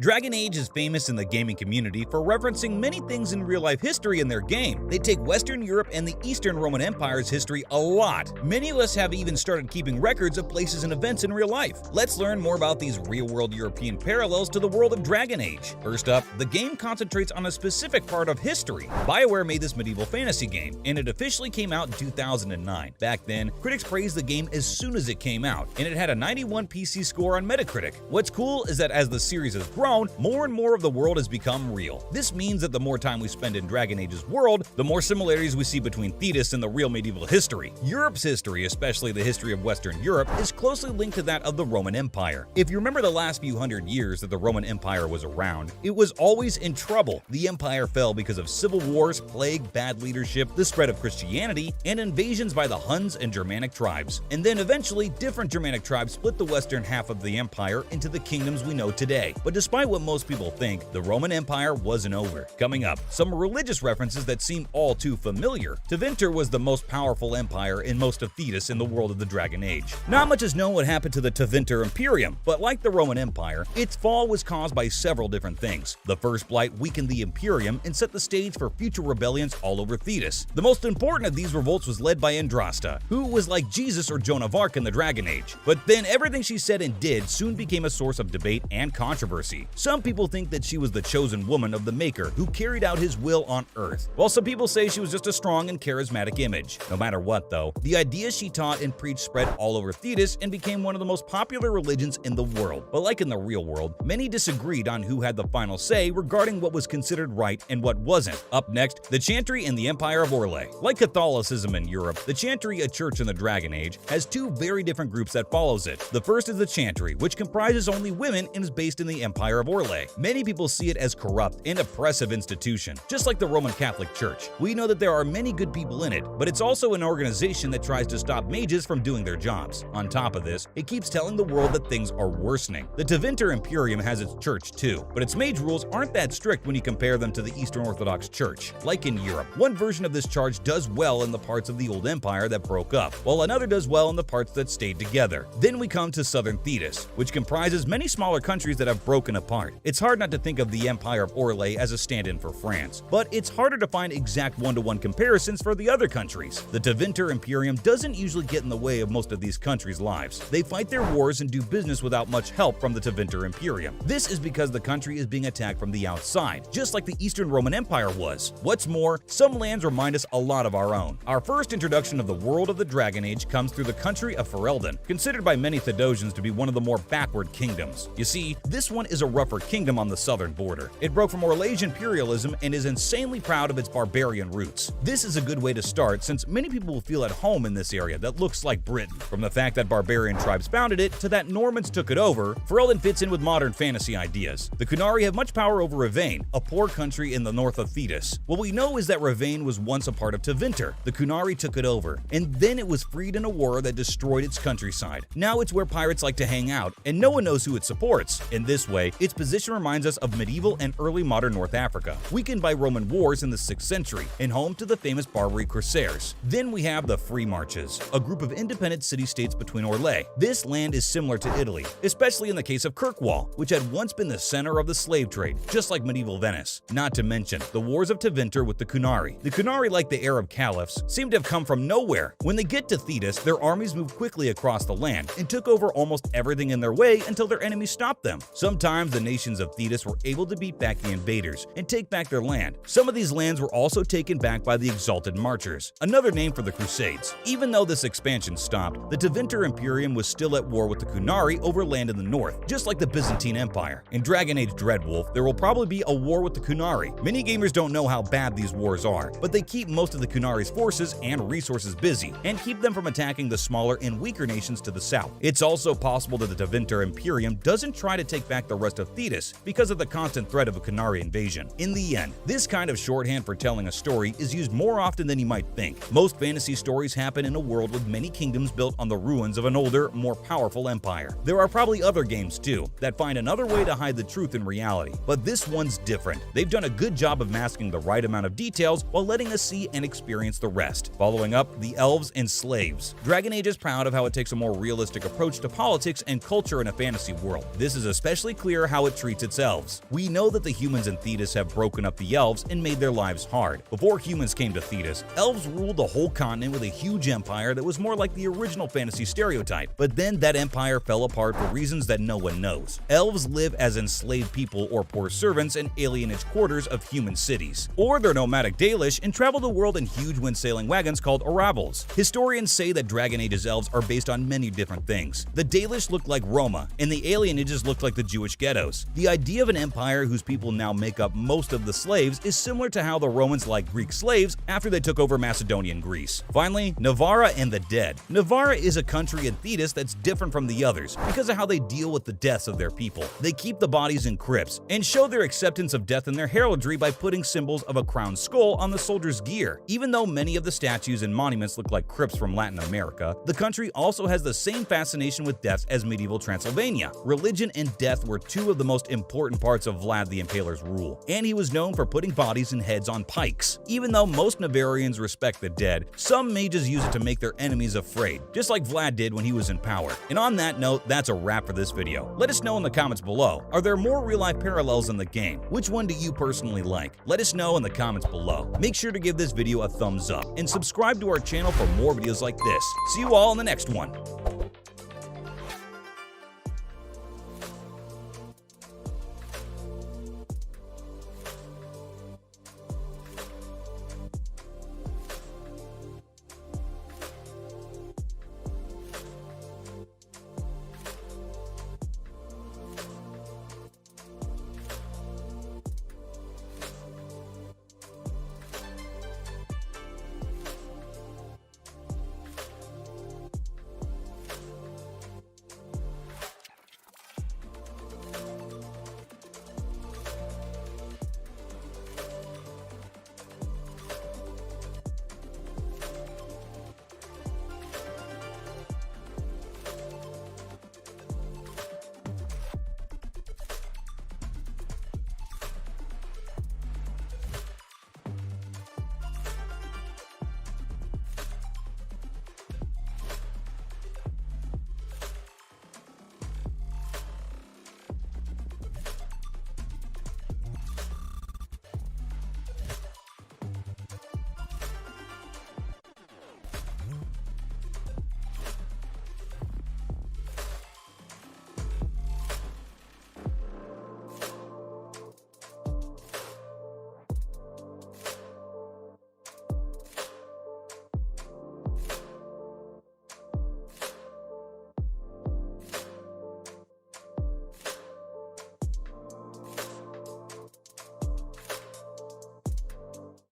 Dragon Age is famous in the gaming community for referencing many things in real-life history in their game. They take Western Europe and the Eastern Roman Empire's history a lot. Many of us have even started keeping records of places and events in real life. Let's learn more about these real-world European parallels to the world of Dragon Age. First up, the game concentrates on a specific part of history. BioWare made this medieval fantasy game, and it officially came out in 2009. Back then, critics praised the game as soon as it came out, and it had a 91 PC score on Metacritic. What's cool is that as the series has grown, more and more of the world has become real. This means that the more time we spend in Dragon Age's world, the more similarities we see between Thetis and the real medieval history. Europe's history, especially the history of Western Europe, is closely linked to that of the Roman Empire. If you remember the last few hundred years that the Roman Empire was around, it was always in trouble. The empire fell because of civil wars, plague, bad leadership, the spread of Christianity, and invasions by the Huns and Germanic tribes. And then eventually, different Germanic tribes split the western half of the empire into the kingdoms we know today. But despite what most people think, the Roman Empire wasn't over. Coming up, some religious references that seem all too familiar. Tevinter was the most powerful empire in most of Thetis in the world of the Dragon Age. Not much is known what happened to the Tevinter Imperium, but like the Roman Empire, its fall was caused by several different things. The First Blight weakened the Imperium and set the stage for future rebellions all over Thetis. The most important of these revolts was led by Andrasta, who was like Jesus or Joan of Arc in the Dragon Age. But then everything she said and did soon became a source of debate and controversy. Some people think that she was the chosen woman of the Maker who carried out his will on Earth, while some people say she was just a strong and charismatic image. No matter what though, the ideas she taught and preached spread all over Thetis and became one of the most popular religions in the world. But like in the real world, many disagreed on who had the final say regarding what was considered right and what wasn't. Up next, the Chantry and the Empire of Orlais. Like Catholicism in Europe, the Chantry, a church in the Dragon Age, has two very different groups that follows it. The first is the Chantry, which comprises only women and is based in the Empire of Orlais. Many people see it as corrupt and oppressive institution, just like the Roman Catholic Church. We know that there are many good people in it, but it's also an organization that tries to stop mages from doing their jobs. On top of this, it keeps telling the world that things are worsening. The Tevinter Imperium has its church too, but its mage rules aren't that strict when you compare them to the Eastern Orthodox Church. Like in Europe, one version of this charge does well in the parts of the old empire that broke up, while another does well in the parts that stayed together. Then we come to Southern Thetis, which comprises many smaller countries that have broken apart. It's hard not to think of the Empire of Orlais as a stand-in for France, but it's harder to find exact one-to-one comparisons for the other countries. The Tevinter Imperium doesn't usually get in the way of most of these countries' lives. They fight their wars and do business without much help from the Tevinter Imperium. This is because the country is being attacked from the outside, just like the Eastern Roman Empire was. What's more, some lands remind us a lot of our own. Our first introduction of the world of the Dragon Age comes through the country of Ferelden, considered by many Thedosians to be one of the more backward kingdoms. You see, this one is a rougher kingdom on the southern border. It broke from Orlais imperialism and is insanely proud of its barbarian roots. This is a good way to start since many people will feel at home in this area that looks like Britain. From the fact that barbarian tribes founded it to that Normans took it over, Ferelden fits in with modern fantasy ideas. The Qunari have much power over Rivain, a poor country in the north of Thetis. What we know is that Rivain was once a part of Tevinter. The Qunari took it over, and then it was freed in a war that destroyed its countryside. Now it's where pirates like to hang out, and no one knows who it supports. In this way, its position reminds us of medieval and early modern North Africa, weakened by Roman wars in the 6th century, and home to the famous Barbary Corsairs. Then we have the Free Marches, a group of independent city-states between Orlais. This land is similar to Italy, especially in the case of Kirkwall, which had once been the center of the slave trade, just like medieval Venice. Not to mention the wars of Tevinter with the Qunari. The Qunari, like the Arab caliphs, seem to have come from nowhere. When they get to Thetis, their armies moved quickly across the land and took over almost everything in their way until their enemies stopped them. Sometimes the nations of Thetis were able to beat back the invaders and take back their land. Some of these lands were also taken back by the Exalted Marchers, another name for the Crusades. Even though this expansion stopped, the Tevinter Imperium was still at war with the Qunari over land in the north, just like the Byzantine Empire. In Dragon Age Dreadwolf, there will probably be a war with the Qunari. Many gamers don't know how bad these wars are, but they keep most of the Qunari's forces and resources busy, and keep them from attacking the smaller and weaker nations to the south. It's also possible that the Tevinter Imperium doesn't try to take back the rest of Thetis because of the constant threat of a Qunari invasion. In the end, this kind of shorthand for telling a story is used more often than you might think. Most fantasy stories happen in a world with many kingdoms built on the ruins of an older, more powerful empire. There are probably other games too that find another way to hide the truth in reality, but this one's different. They've done a good job of masking the right amount of details while letting us see and experience the rest. Following up, the elves and slaves. Dragon Age is proud of how it takes a more realistic approach to politics and culture in a fantasy world. This is especially clear how it treats its elves. We know that the humans in Thedas have broken up the elves and made their lives hard. Before humans came to Thedas, elves ruled the whole continent with a huge empire that was more like the original fantasy stereotype. But then that empire fell apart for reasons that no one knows. Elves live as enslaved people or poor servants in alienage quarters of human cities. Or they're nomadic Dalish and travel the world in huge wind-sailing wagons called Arabals. Historians say that Dragon Age's elves are based on many different things. The Dalish look like Roma, and the alienages look like the Jewish ghettos. The idea of an empire whose people now make up most of the slaves is similar to how the Romans liked Greek slaves after they took over Macedonian Greece. Finally, Navarra and the dead. Navarra is a country in Thedas that's different from the others because of how they deal with the deaths of their people. They keep the bodies in crypts and show their acceptance of death in their heraldry by putting symbols of a crowned skull on the soldier's gear. Even though many of the statues and monuments look like crypts from Latin America, the country also has the same fascination with death as medieval Transylvania. Religion and death were two of the most important parts of Vlad the Impaler's rule, and he was known for putting bodies and heads on pikes. Even though most Navarians respect the dead, some mages use it to make their enemies afraid, just like Vlad did when he was in power. And on that note, that's a wrap for this video. Let us know in the comments below, are there more real-life parallels in the game? Which one do you personally like? Let us know in the comments below. Make sure to give this video a thumbs up and subscribe to our channel for more videos like this. See you all in the next one.